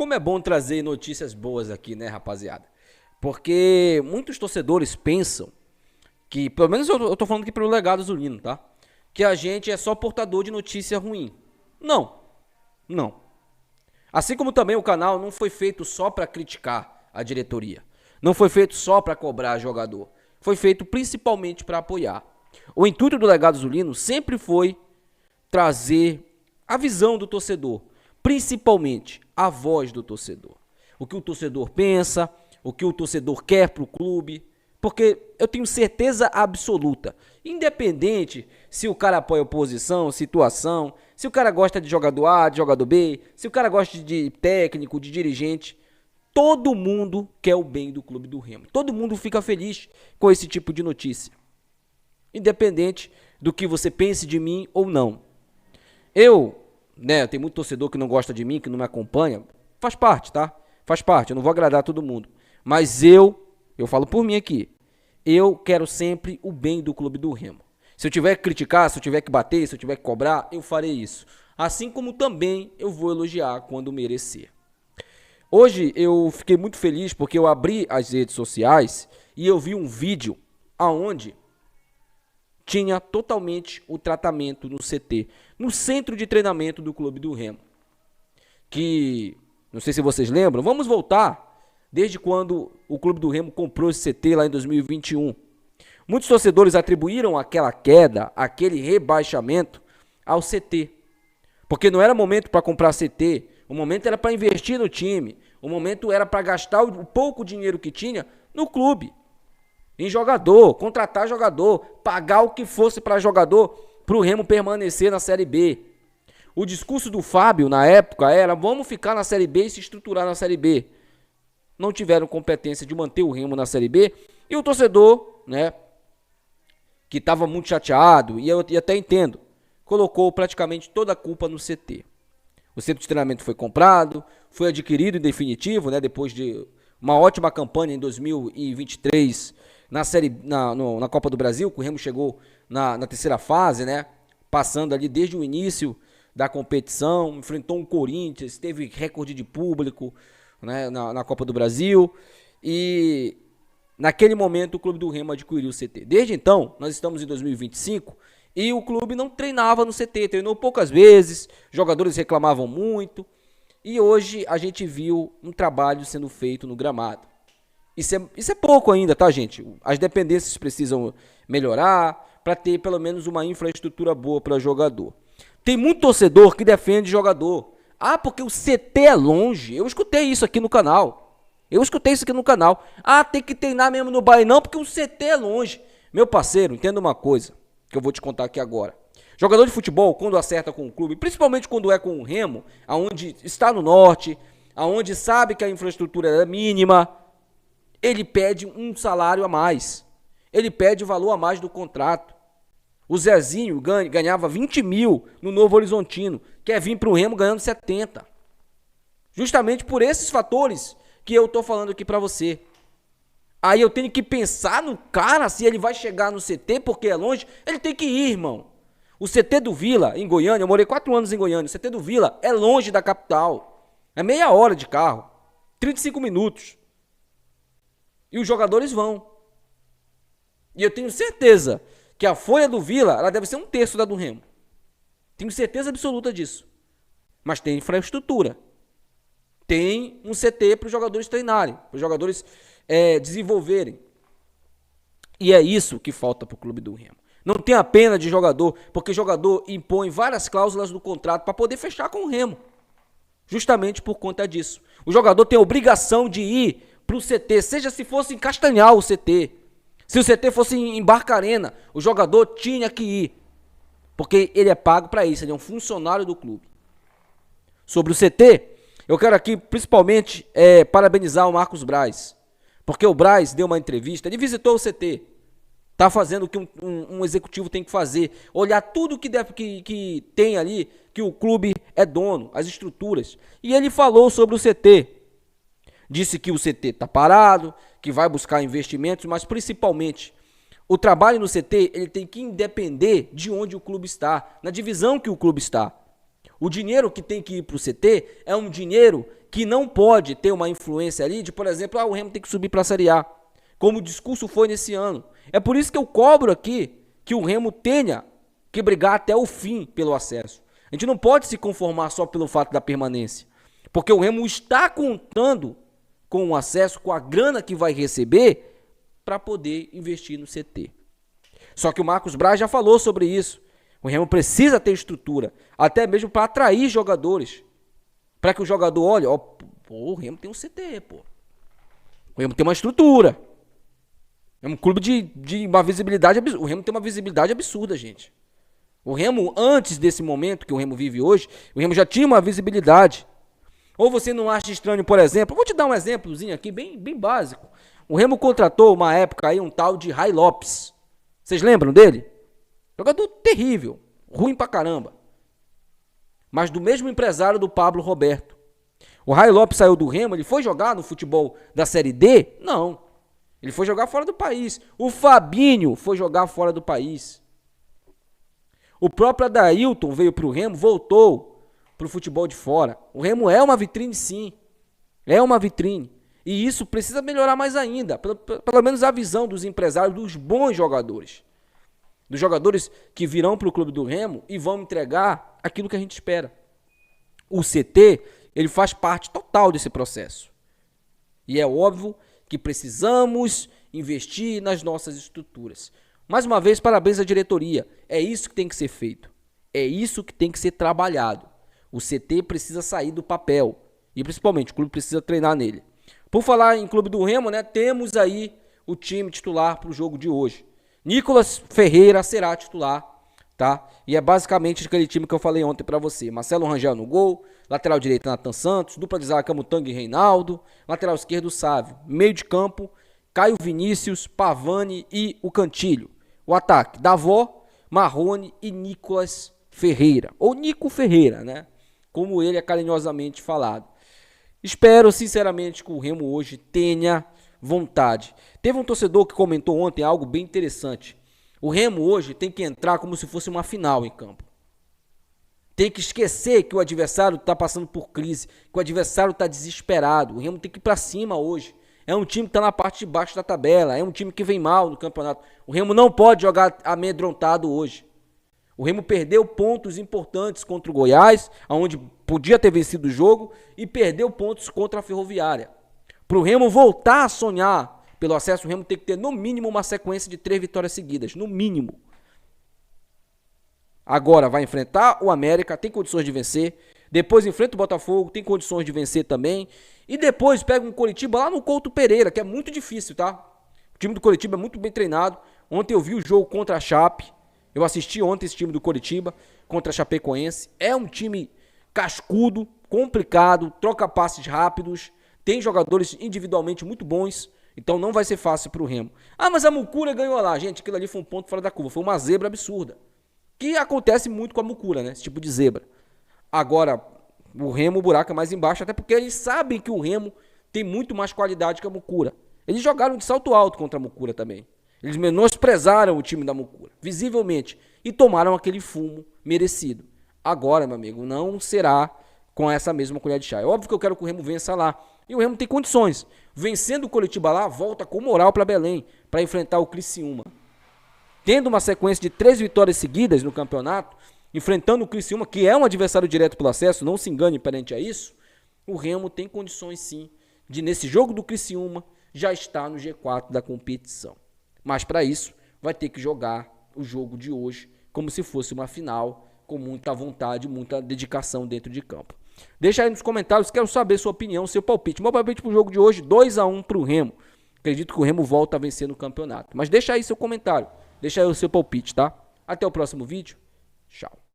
Como é bom trazer notícias boas aqui, né, rapaziada? Porque muitos torcedores pensam que, pelo menos eu tô falando aqui pelo legado Zulino, tá? Que a gente é só portador de notícia ruim. Não, não. Assim como também o canal não foi feito só para criticar a diretoria. Não foi feito só para cobrar jogador. Foi feito principalmente para apoiar. O intuito do legado Zulino sempre foi trazer a visão do torcedor, principalmente a voz do torcedor. O que o torcedor pensa, o que o torcedor quer para o clube, porque eu tenho certeza absoluta, independente se o cara apoia oposição, situação, se o cara gosta de jogador A, de jogador B, se o cara gosta de técnico, de dirigente, todo mundo quer o bem do clube do Remo. Todo mundo fica feliz com esse tipo de notícia, independente do que você pense de mim ou não. Tem muito torcedor que não gosta de mim, que não me acompanha. Faz parte, tá? Faz parte, eu não vou agradar todo mundo. Mas eu falo por mim aqui, eu quero sempre o bem do clube do Remo. Se eu tiver que criticar, se eu tiver que bater, se eu tiver que cobrar, eu farei isso. Assim como também eu vou elogiar quando merecer. Hoje eu fiquei muito feliz porque eu abri as redes sociais e eu vi um vídeo aonde tinha totalmente o tratamento no CT, no centro de treinamento do Clube do Remo. Que, não sei se vocês lembram, vamos voltar desde quando o Clube do Remo comprou esse CT lá em 2021. Muitos torcedores atribuíram aquela queda, aquele rebaixamento ao CT. Porque não era momento para comprar CT, o momento era para investir no time, o momento era para gastar o pouco dinheiro que tinha no clube. Em jogador, contratar jogador, pagar o que fosse para jogador, para o Remo permanecer na Série B. O discurso do Fábio na época era: vamos ficar na Série B e se estruturar na Série B. Não tiveram competência de manter o Remo na Série B. E o torcedor, que estava muito chateado, e eu até entendo, colocou praticamente toda a culpa no CT. O centro de treinamento foi comprado, foi adquirido em definitivo, depois de uma ótima campanha em 2023 na Copa do Brasil, que o Remo chegou na terceira fase, passando ali desde o início da competição, enfrentou um Corinthians, teve recorde de público na Copa do Brasil, e naquele momento o Clube do Remo adquiriu o CT. Desde então, nós estamos em 2025 e o clube não treinava no CT, treinou poucas vezes, jogadores reclamavam muito, e hoje a gente viu um trabalho sendo feito no gramado. Isso é pouco ainda, tá, gente? As dependências precisam melhorar para ter pelo menos uma infraestrutura boa para jogador. Tem muito torcedor que defende jogador. Ah, porque o CT é longe. Eu escutei isso aqui no canal. Ah, tem que treinar mesmo no bairro, não, porque o CT é longe. Meu parceiro, entenda uma coisa que eu vou te contar aqui agora. Jogador de futebol, quando acerta com o clube, principalmente quando é com o Remo, aonde está no norte, aonde sabe que a infraestrutura é mínima, ele pede um salário a mais. Ele pede o valor a mais do contrato. O Zezinho ganhava 20 mil no Novo Horizontino, quer vir para o Remo ganhando 70. Justamente por esses fatores que eu estou falando aqui para você. Aí eu tenho que pensar no cara, se ele vai chegar no CT, porque é longe, ele tem que ir, irmão. O CT do Vila, em Goiânia, eu morei 4 anos em Goiânia, o CT do Vila é longe da capital. É meia hora de carro, 35 minutos. E os jogadores vão. E eu tenho certeza que a folha do Vila, ela deve ser 1/3 da do Remo. Tenho certeza absoluta disso. Mas tem infraestrutura. Tem um CT para os jogadores treinarem, para os jogadores desenvolverem. E é isso que falta para o Clube do Remo. Não tem a pena de jogador, porque jogador impõe várias cláusulas no contrato para poder fechar com o Remo. Justamente por conta disso. O jogador tem a obrigação de ir para o CT, seja se fosse em Castanhal o CT. Se o CT fosse em Barcarena, o jogador tinha que ir. Porque ele é pago para isso, ele é um funcionário do clube. Sobre o CT, eu quero aqui principalmente parabenizar o Marcos Braz. Porque o Braz deu uma entrevista, ele visitou o CT. Está fazendo o que um executivo tem que fazer. Olhar tudo que tem ali, que o clube é dono, as estruturas. E ele falou sobre o CT. Disse que o CT está parado, que vai buscar investimentos, mas principalmente o trabalho no CT ele tem que depender de onde o clube está, na divisão que o clube está. O dinheiro que tem que ir para o CT é um dinheiro que não pode ter uma influência ali de, por exemplo, o Remo tem que subir para a Série A, como o discurso foi nesse ano. É por isso que eu cobro aqui que o Remo tenha que brigar até o fim pelo acesso. A gente não pode se conformar só pelo fato da permanência, porque o Remo está contando com o acesso, com a grana que vai receber para poder investir no CT. Só que o Marcos Braz já falou sobre isso. O Remo precisa ter estrutura, até mesmo para atrair jogadores. Para que o jogador olhe, ó, pô, o Remo tem um CT, pô. O Remo tem uma estrutura. É um clube de uma visibilidade absurda. O Remo tem uma visibilidade absurda, gente. O Remo, antes desse momento que o Remo vive hoje, o Remo já tinha uma visibilidade. Ou você não acha estranho, por exemplo, vou te dar um exemplozinho aqui, bem básico. O Remo contratou, uma época aí, um tal de Ray Lopes. Vocês lembram dele? Jogador terrível, ruim pra caramba. Mas do mesmo empresário do Pablo Roberto. O Ray Lopes saiu do Remo, ele foi jogar no futebol da Série D? Não. Ele foi jogar fora do país. O Fabinho foi jogar fora do país. O próprio Adailton veio pro Remo, voltou pro futebol de fora. O Remo é uma vitrine, sim. É uma vitrine. E isso precisa melhorar mais ainda. Pelo menos a visão dos empresários, dos bons jogadores. Dos jogadores que virão pro clube do Remo e vão entregar aquilo que a gente espera. O CT, ele faz parte total desse processo. E é óbvio que precisamos investir nas nossas estruturas. Mais uma vez, parabéns à diretoria. É isso que tem que ser feito. É isso que tem que ser trabalhado. O CT precisa sair do papel. E principalmente, o clube precisa treinar nele. Por falar em clube do Remo, né, temos aí o time titular para o jogo de hoje. Nicolas Ferreira será titular, tá? E é basicamente aquele time que eu falei ontem para você. Marcelo Rangel no gol, lateral direito Nathan Santos, dupla de zaga Camutanga e Reinaldo, lateral esquerdo Sávio, meio de campo Caio Vinícius, Pavani e o Cantilho. O ataque Davó, Marrone e Nicolas Ferreira, ou Nico Ferreira, né? Como ele é carinhosamente falado. Espero sinceramente que o Remo hoje tenha vontade. Teve um torcedor que comentou ontem algo bem interessante. O Remo hoje tem que entrar como se fosse uma final em campo. Tem que esquecer que o adversário está passando por crise, que o adversário está desesperado. O Remo tem que ir para cima hoje. É um time que está na parte de baixo da tabela, é um time que vem mal no campeonato. O Remo não pode jogar amedrontado hoje. O Remo perdeu pontos importantes contra o Goiás, onde podia ter vencido o jogo, e perdeu pontos contra a Ferroviária. Para o Remo voltar a sonhar pelo acesso, o Remo tem que ter no mínimo uma sequência de 3 vitórias seguidas, no mínimo. Agora vai enfrentar o América, tem condições de vencer. Depois enfrenta o Botafogo, tem condições de vencer também. E depois pega um Coritiba lá no Couto Pereira, que é muito difícil, tá? O time do Coritiba é muito bem treinado. Ontem eu vi o jogo contra a Chape. Eu assisti ontem esse time do Coritiba contra a Chapecoense. É um time cascudo, complicado, troca passes rápidos, tem jogadores individualmente muito bons, então não vai ser fácil pro Remo. Ah, mas a Mucura ganhou lá. Gente, aquilo ali foi um ponto fora da curva, foi uma zebra absurda. Que acontece muito com a Mucura, né? Esse tipo de zebra. Agora, o Remo, o buraco é mais embaixo, até porque eles sabem que o Remo tem muito mais qualidade que a Mucura. Eles jogaram de salto alto contra a Mucura também. Eles menosprezaram o time da Mucura, visivelmente, e tomaram aquele fumo merecido. Agora, meu amigo, não será com essa mesma colher de chá. É óbvio que eu quero que o Remo vença lá. E o Remo tem condições. Vencendo o Coritiba lá, volta com moral para Belém, para enfrentar o Criciúma. Tendo uma sequência de 3 vitórias seguidas no campeonato, enfrentando o Criciúma, que é um adversário direto pelo acesso, não se engane perante a isso, o Remo tem condições sim de, nesse jogo do Criciúma, já estar no G4 da competição. Mas para isso, vai ter que jogar o jogo de hoje como se fosse uma final, com muita vontade, muita dedicação dentro de campo. Deixa aí nos comentários, quero saber sua opinião, seu palpite. Meu palpite pro jogo de hoje, 2-1 pro Remo. Acredito que o Remo volta a vencer no campeonato. Mas deixa aí seu comentário, deixa aí o seu palpite, tá? Até o próximo vídeo. Tchau.